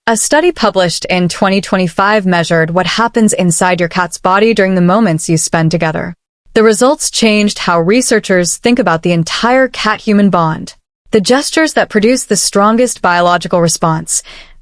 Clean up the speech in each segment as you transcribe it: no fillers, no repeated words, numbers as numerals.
A study published in 2025 measured what happens inside your cat's body during the moments you spend together. The results changed how researchers think about the entire cat-human bond. The gestures that produce the strongest biological response,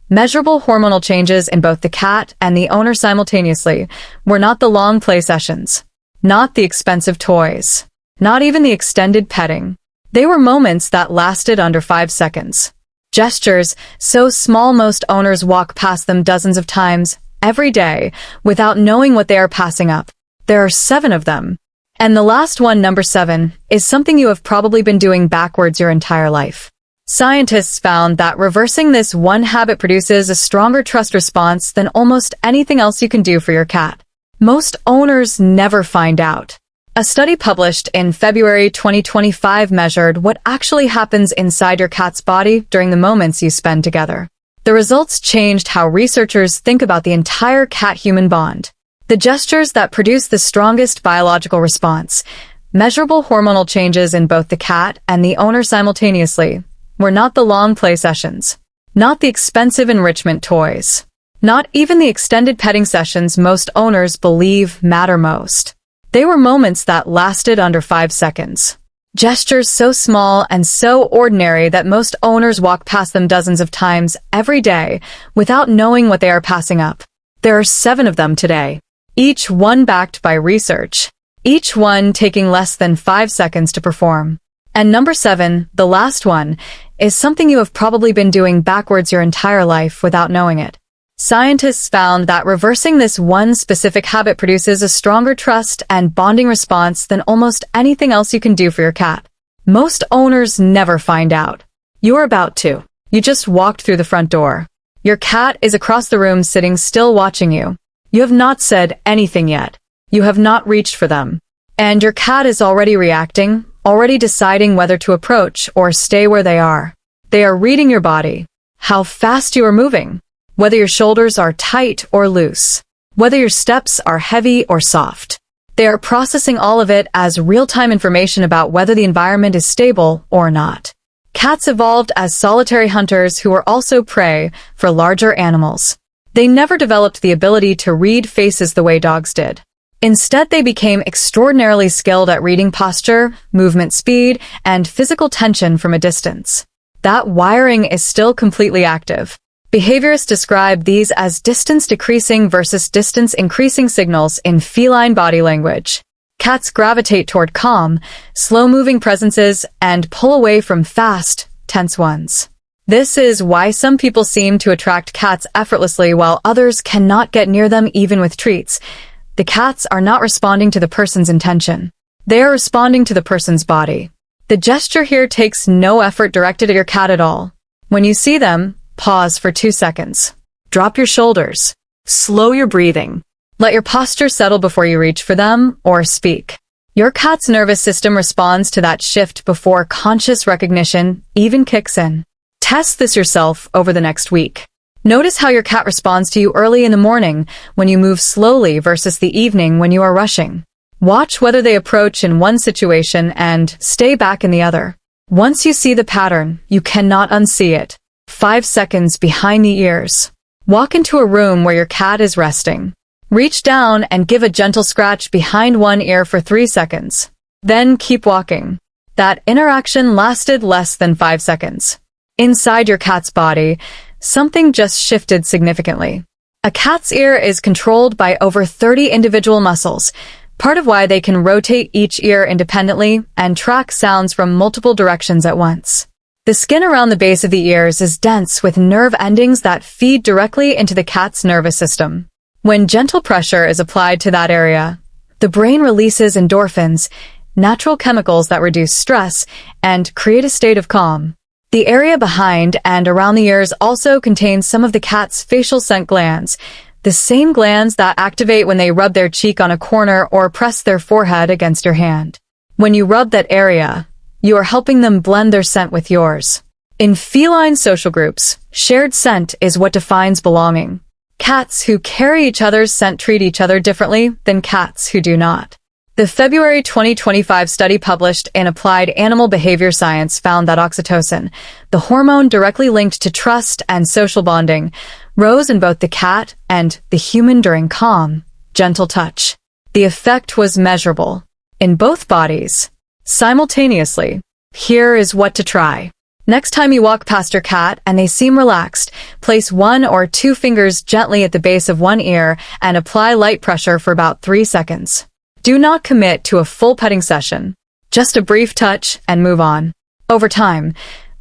measurable hormonal changes in both the cat and the owner simultaneously, were not the long play sessions, not the expensive toys, not even the extended petting. They were moments that lasted under 5 seconds. Gestures so small most owners walk past them dozens of times every day without knowing what they are passing up. There are 7 of them. And the last one, number 7, is something you have probably been doing backwards your entire life. Scientists found that reversing this one habit produces a stronger trust response than almost anything else you can do for your cat. Most owners never find out. A study published in February 2025 measured what actually happens inside your cat's body during the moments you spend together. The results changed how researchers think about the entire cat-human bond. The gestures that produce the strongest biological response, measurable hormonal changes in both the cat and the owner simultaneously, were not the long play sessions, not the expensive enrichment toys, not even the extended petting sessions most owners believe matter most. They were moments that lasted under 5 seconds. Gestures so small and so ordinary that most owners walk past them dozens of times every day without knowing what they are passing up. There are 7 of them today, each one backed by research, each one taking less than 5 seconds to perform. And number 7, the last one, is something you have probably been doing backwards your entire life without knowing it. Scientists found that reversing this one specific habit produces a stronger trust and bonding response than almost anything else you can do for your cat. Most owners never find out. You're about to. You just walked through the front door. Your cat is across the room sitting still watching you. You have not said anything yet. You have not reached for them. And your cat is already reacting, already deciding whether to approach or stay where they are. They are reading your body, how fast you are moving, whether your shoulders are tight or loose, whether your steps are heavy or soft. They are processing all of it as real-time information about whether the environment is stable or not. Cats evolved as solitary hunters who were also prey for larger animals. They never developed the ability to read faces the way dogs did. Instead, they became extraordinarily skilled at reading posture, movement speed, and physical tension from a distance. That wiring is still completely active. Behaviorists describe these as distance-decreasing versus distance-increasing signals in feline body language. Cats gravitate toward calm, slow-moving presences and pull away from fast, tense ones. This is why some people seem to attract cats effortlessly while others cannot get near them even with treats. The cats are not responding to the person's intention. They are responding to the person's body. The gesture here takes no effort directed at your cat at all. When you see them, pause for 2 seconds. Drop your shoulders. Slow your breathing. Let your posture settle before you reach for them or speak. Your cat's nervous system responds to that shift before conscious recognition even kicks in. Test this yourself over the next week. Notice how your cat responds to you early in the morning when you move slowly versus the evening when you are rushing. Watch whether they approach in one situation and stay back in the other. Once you see the pattern, you cannot unsee it. 5 seconds behind the ears. Walk into a room where your cat is resting. Reach down and give a gentle scratch behind one ear for 3 seconds. Then keep walking. That interaction lasted less than 5 seconds. Inside your cat's body, something just shifted significantly. A cat's ear is controlled by over 30 individual muscles, part of why they can rotate each ear independently and track sounds from multiple directions at once. The skin around the base of the ears is dense with nerve endings that feed directly into the cat's nervous system. When gentle pressure is applied to that area, the brain releases endorphins, natural chemicals that reduce stress and create a state of calm. The area behind and around the ears also contains some of the cat's facial scent glands, the same glands that activate when they rub their cheek on a corner or press their forehead against your hand. When you rub that area, you are helping them blend their scent with yours. In feline social groups, shared scent is what defines belonging. Cats who carry each other's scent treat each other differently than cats who do not. The February 2025 study published in Applied Animal Behavior Science found that oxytocin, the hormone directly linked to trust and social bonding, rose in both the cat and the human during calm, gentle touch. The effect was measurable in both bodies, simultaneously. Here is what to try. Next time you walk past your cat and they seem relaxed, place 1 or 2 fingers gently at the base of one ear and apply light pressure for about 3 seconds. Do not commit to a full petting session. Just a brief touch and move on. Over time,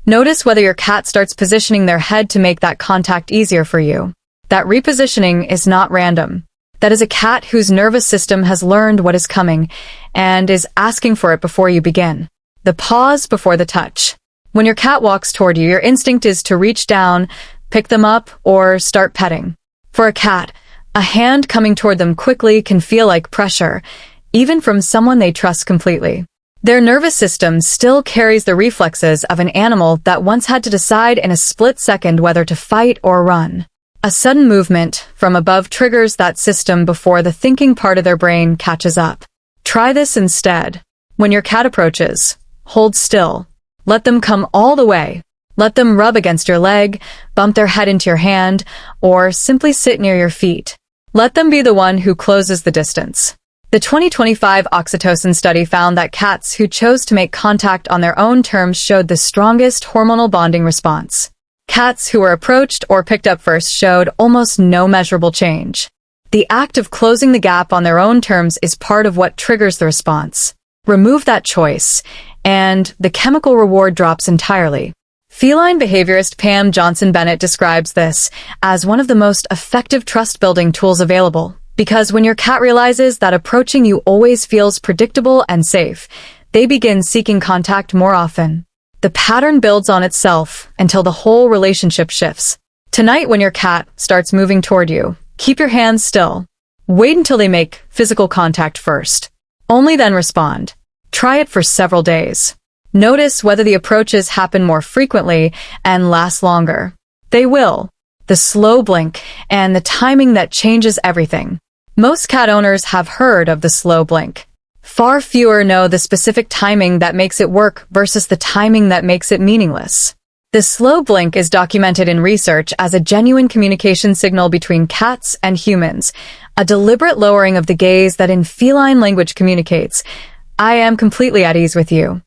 notice whether your cat starts positioning their head to make that contact easier for you. That repositioning is not random. That is a cat whose nervous system has learned what is coming and is asking for it before you begin. The pause before the touch. When your cat walks toward you, your instinct is to reach down, pick them up, or start petting. For a cat, a hand coming toward them quickly can feel like pressure, even from someone they trust completely. Their nervous system still carries the reflexes of an animal that once had to decide in a split second whether to fight or run. A sudden movement from above triggers that system before the thinking part of their brain catches up. Try this instead. When your cat approaches, hold still. Let them come all the way. Let them rub against your leg, bump their head into your hand, or simply sit near your feet. Let them be the one who closes the distance. The 2025 oxytocin study found that cats who chose to make contact on their own terms showed the strongest hormonal bonding response. Cats who were approached or picked up first showed almost no measurable change. The act of closing the gap on their own terms is part of what triggers the response. Remove that choice, and the chemical reward drops entirely. Feline behaviorist Pam Johnson-Bennett describes this as one of the most effective trust-building tools available, because when your cat realizes that approaching you always feels predictable and safe, they begin seeking contact more often. The pattern builds on itself until the whole relationship shifts. Tonight, when your cat starts moving toward you, keep your hands still. Wait until they make physical contact first. Only then respond. Try it for several days. Notice whether the approaches happen more frequently and last longer. They will. The slow blink and the timing that changes everything. Most cat owners have heard of the slow blink. Far fewer know the specific timing that makes it work versus the timing that makes it meaningless. The slow blink is documented in research as a genuine communication signal between cats and humans, a deliberate lowering of the gaze that in feline language communicates, "I am completely at ease with you.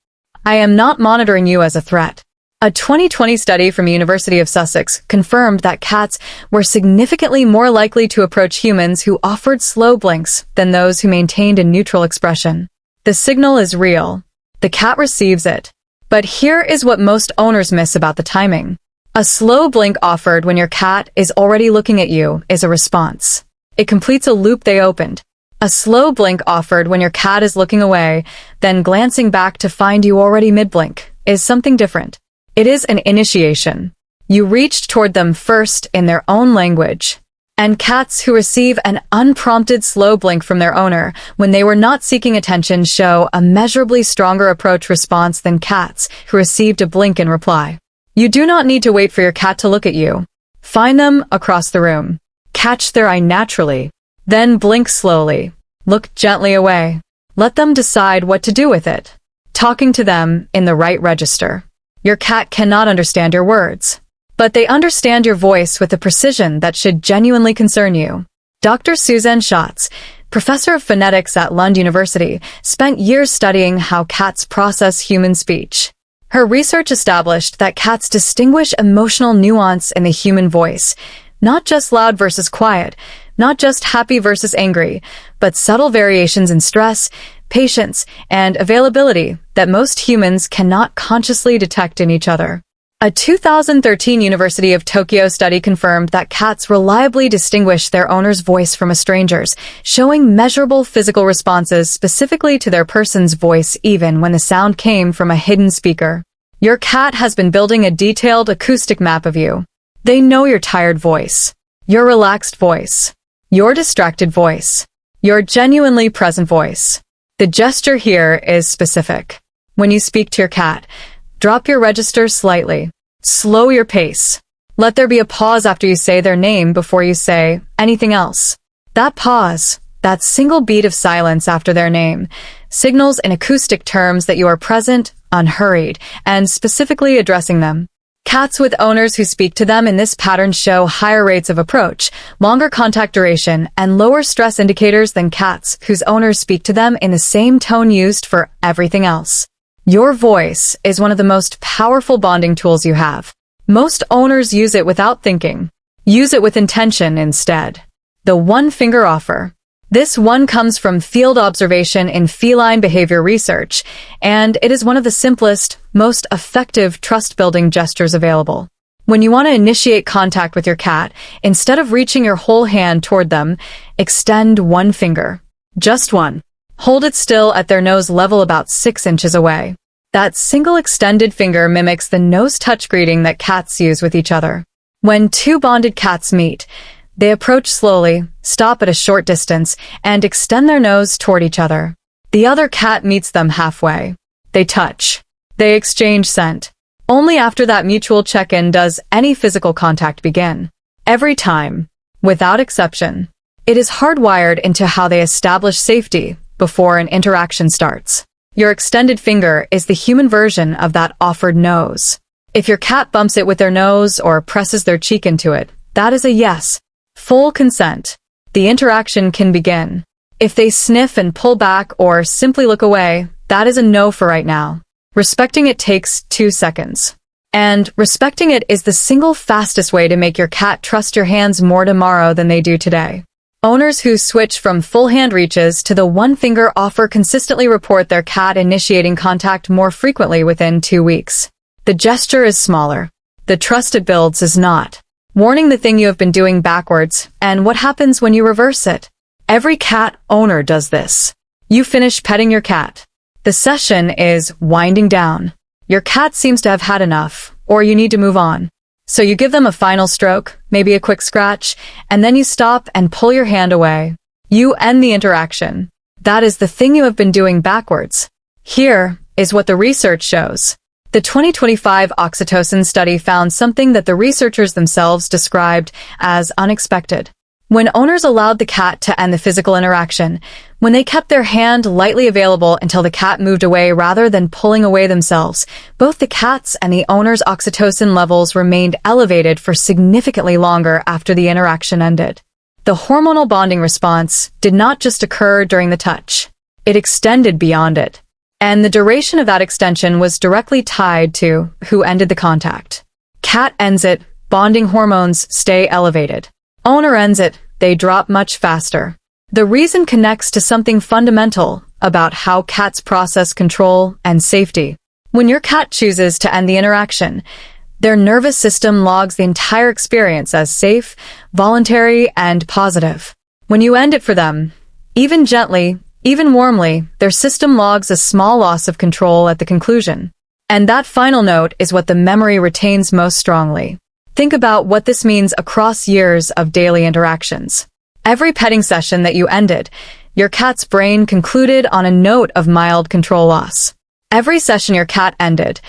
I am not monitoring you as a threat." A 2020 study from University of Sussex confirmed that cats were significantly more likely to approach humans who offered slow blinks than those who maintained a neutral expression. The signal is real. The cat receives it. But here is what most owners miss about the timing. A slow blink offered when your cat is already looking at you is a response. It completes a loop they opened. A slow blink offered when your cat is looking away, then glancing back to find you already mid-blink, is something different. It is an initiation. You reached toward them first in their own language. And cats who receive an unprompted slow blink from their owner when they were not seeking attention show a measurably stronger approach response than cats who received a blink in reply. You do not need to wait for your cat to look at you. Find them across the room. Catch their eye naturally. Then blink slowly. Look gently away. Let them decide what to do with it. Talking to them in the right register. Your cat cannot understand your words, but they understand your voice with a precision that should genuinely concern you. Dr. Suzanne Schatz, professor of phonetics at Lund University, spent years studying how cats process human speech. Her research established that cats distinguish emotional nuance in the human voice, not just loud versus quiet, not just happy versus angry, but subtle variations in stress, patience, and availability that most humans cannot consciously detect in each other. A 2013 University of Tokyo study confirmed that cats reliably distinguish their owner's voice from a stranger's, showing measurable physical responses specifically to their person's voice even when the sound came from a hidden speaker. Your cat has been building a detailed acoustic map of you. They know your tired voice, your relaxed voice, your distracted voice, your genuinely present voice. The gesture here is specific. When you speak to your cat, drop your register slightly. Slow your pace. Let there be a pause after you say their name before you say anything else. That pause, that single beat of silence after their name, signals in acoustic terms that you are present, unhurried, and specifically addressing them. Cats with owners who speak to them in this pattern show higher rates of approach, longer contact duration, and lower stress indicators than cats whose owners speak to them in the same tone used for everything else. Your voice is one of the most powerful bonding tools you have. Most owners use it without thinking. Use it with intention instead. The one-finger offer. This one comes from field observation in feline behavior research, and it is one of the simplest, most effective trust-building gestures available. When you want to initiate contact with your cat, instead of reaching your whole hand toward them, extend one finger. Just one. Hold it still at their nose level about 6 inches away. That single extended finger mimics the nose touch greeting that cats use with each other. When two bonded cats meet, they approach slowly, stop at a short distance, and extend their nose toward each other. The other cat meets them halfway. They touch. They exchange scent. Only after that mutual check-in does any physical contact begin. Every time, without exception. It is hardwired into how they establish safety before an interaction starts. Your extended finger is the human version of that offered nose. If your cat bumps it with their nose or presses their cheek into it, that is a yes. Full consent. The interaction can begin. If they sniff and pull back or simply look away, that is a no for right now. Respecting it takes 2 seconds. And respecting it is the single fastest way to make your cat trust your hands more tomorrow than they do today. Owners who switch from full hand reaches to the one-finger offer consistently report their cat initiating contact more frequently within 2 weeks. The gesture is smaller. The trust it builds is not. Warning: the thing you have been doing backwards, and what happens when you reverse it. Every cat owner does this. You finish petting your cat. The session is winding down. Your cat seems to have had enough, or you need to move on. So you give them a final stroke, maybe a quick scratch, and then you stop and pull your hand away. You end the interaction. That is the thing you have been doing backwards. Here is what the research shows. The 2025 oxytocin study found something that the researchers themselves described as unexpected. When owners allowed the cat to end the physical interaction, when they kept their hand lightly available until the cat moved away rather than pulling away themselves, both the cat's and the owner's oxytocin levels remained elevated for significantly longer after the interaction ended. The hormonal bonding response did not just occur during the touch. It extended beyond it. And the duration of that extension was directly tied to who ended the contact. Cat ends it, bonding hormones stay elevated. Owner ends it, they drop much faster. The reason connects to something fundamental about how cats process control and safety. When your cat chooses to end the interaction, their nervous system logs the entire experience as safe, voluntary, and positive. When you end it for them, even gently, even warmly, their system logs a small loss of control at the conclusion. And that final note is what the memory retains most strongly. Think about what this means across years of daily interactions. Every petting session that you ended, your cat's brain concluded on a note of mild control loss. Every session your cat ended,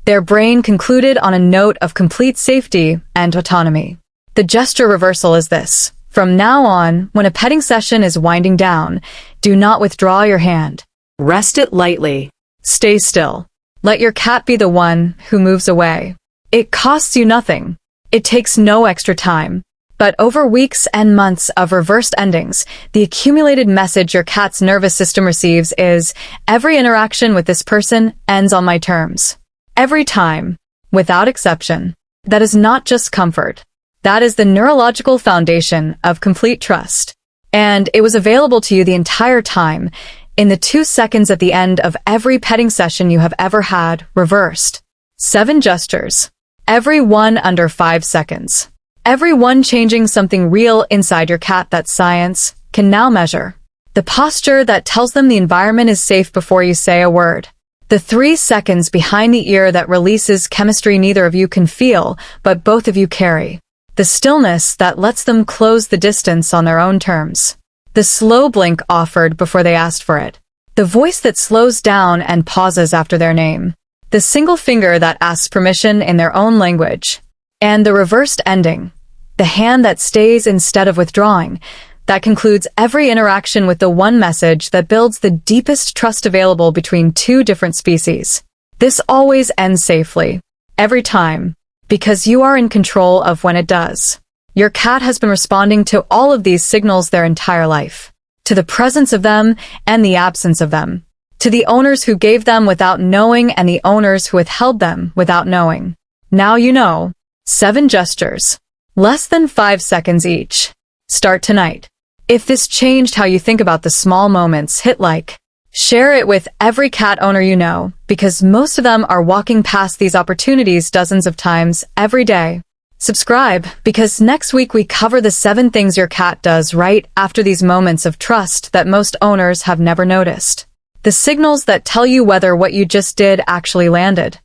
their brain concluded on a note of complete safety and autonomy. The gesture reversal is this. From now on, when a petting session is winding down, do not withdraw your hand. Rest it lightly. Stay still. Let your cat be the one who moves away. It costs you nothing. It takes no extra time. But over weeks and months of reversed endings, the accumulated message your cat's nervous system receives is, every interaction with this person ends on my terms. Every time, without exception. That is not just comfort. That is the neurological foundation of complete trust. And it was available to you the entire time, in the 2 seconds at the end of every petting session you have ever had, reversed. 7 gestures. Every one under 5 seconds. Every one changing something real inside your cat that science can now measure. The posture that tells them the environment is safe before you say a word. The 3 seconds behind the ear that releases chemistry neither of you can feel, but both of you carry. The stillness that lets them close the distance on their own terms. The slow blink offered before they asked for it. The voice that slows down and pauses after their name. The single finger that asks permission in their own language. And the reversed ending. The hand that stays instead of withdrawing. That concludes every interaction with the one message that builds the deepest trust available between 2 different species. This always ends safely. Every time. because you are in control of when it does. Your cat has been responding to all of these signals their entire life. To the presence of them and the absence of them. To the owners who gave them without knowing and the owners who withheld them without knowing. Now you know. 7 gestures. Less than 5 seconds each. Start tonight. If this changed how you think about the small moments, hit like. Share it with every cat owner you know, because most of them are walking past these opportunities dozens of times every day. Subscribe, because next week we cover the 7 things your cat does right after these moments of trust that most owners have never noticed. The signals that tell you whether what you just did actually landed.